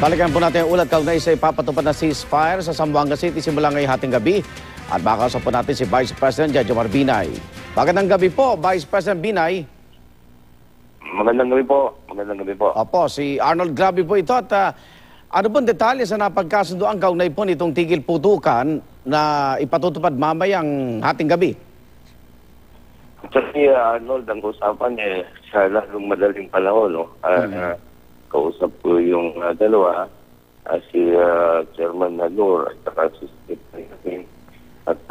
Balikan po natin ang ulat kaugnay sa ipapatupad na ceasefire sa Zamboanga City simula ngayong hating gabi. At makakausap po natin si Vice President Jejomar Binay. Magandang gabi po, Vice President Binay. Magandang gabi po. Magandang gabi po. Opo, si Arnold Grabe po ito. At ano pong detalye sa napagkasunduan kaugnay po nitong tigil putukan na ipatutupad mamayang hating gabi? Actually, Arnold, ang usapan sa lalong madaling panahon, no? Kausap ko yung dalawa, si Chairman Nador at saka si Secretary. At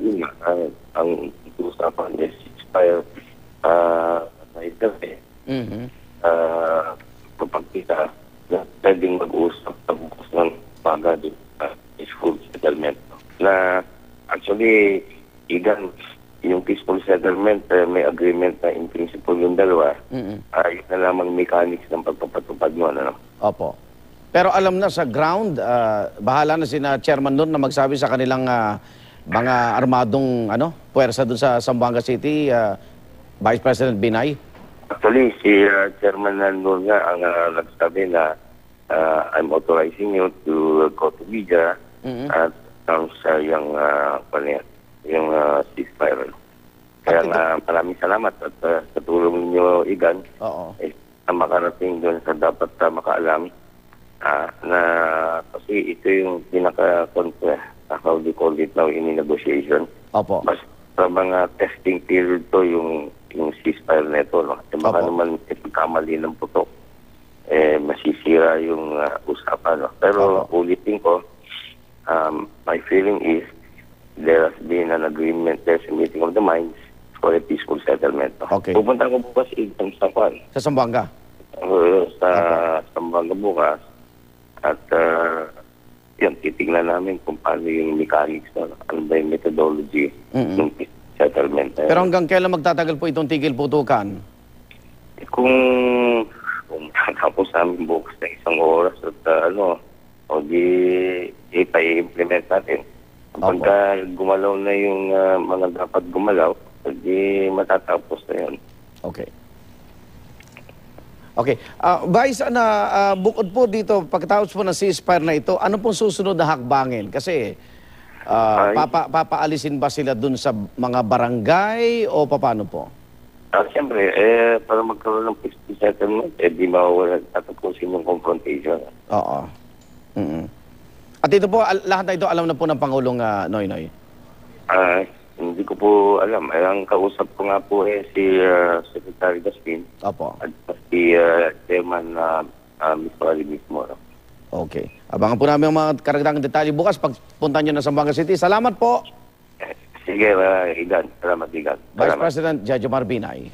yun nga, ang usapan is ceasefire na gabi. Kapag kita na pwedeng mag-uusap sa bukas ng paga peaceful settlement. Na actually, yung peaceful settlement, may agreement na in principle yung dalawa. Yun na lamang mechanics ng pagpapatupad mo. Ano? Opo. Pero alam na sa ground, bahala na sina Chairman Nur na magsabi sa kanilang mga armadong puwersa doon sa Zamboanga City, Vice President Binay? Actually, si Chairman Nur nga ang nagsabi na I'm authorizing you to go to media at sa yung ceasefire. Kaya maraming salamat at sa tulong niyo, Igan, na makarating doon sa dapat makaalam na kasi ito yung how do you call it now in negotiation. Opo. Mas sa mga testing period to yung ceasefire neto, no? At baka naman ipagkamali ng putok, masisira yung usapan, no? Pero ulitin ko, my feeling is there has been an agreement, there's a meeting of the minds for a peaceful settlement. Okay. Pupunta ko bukas sa Kwan. Sa Zamboanga? Sa Zamboanga bukas. At yan, titignan namin kung paano yung mechanics, ano ba yung methodology ng settlement. Pero hanggang kailan magtatagal po itong tigil putukan? Kung tatapos namin bukas na isang oras at o di pa-implement natin. Pagka gumalaw na yung mga dapat gumalaw, di matatapos na yun. Okay. Okay. Vice, bukod po dito, pagkatapos po ng ceasefire na ito, ano pong susunod na hakbangin? Kasi papaalisin ba sila dun sa mga barangay o paano po? Siyempre, para magkaroon ng peaceful settlement, di mawawala tatapusin yung confrontation. Oo. At ito po, lahat na ito alam na po ng Pangulong Noynoy? Hindi ko po alam. Ang kausap ko nga po si Secretary Gaspin. Opo. At si Chairman Mr. mismo. Okay. Abangan po namin ang mga karagdagang detalye bukas pagpunta nyo na Zamboanga City. Salamat po. Sige, Igan. Salamat, Igan. Vice President Jejomar Binay.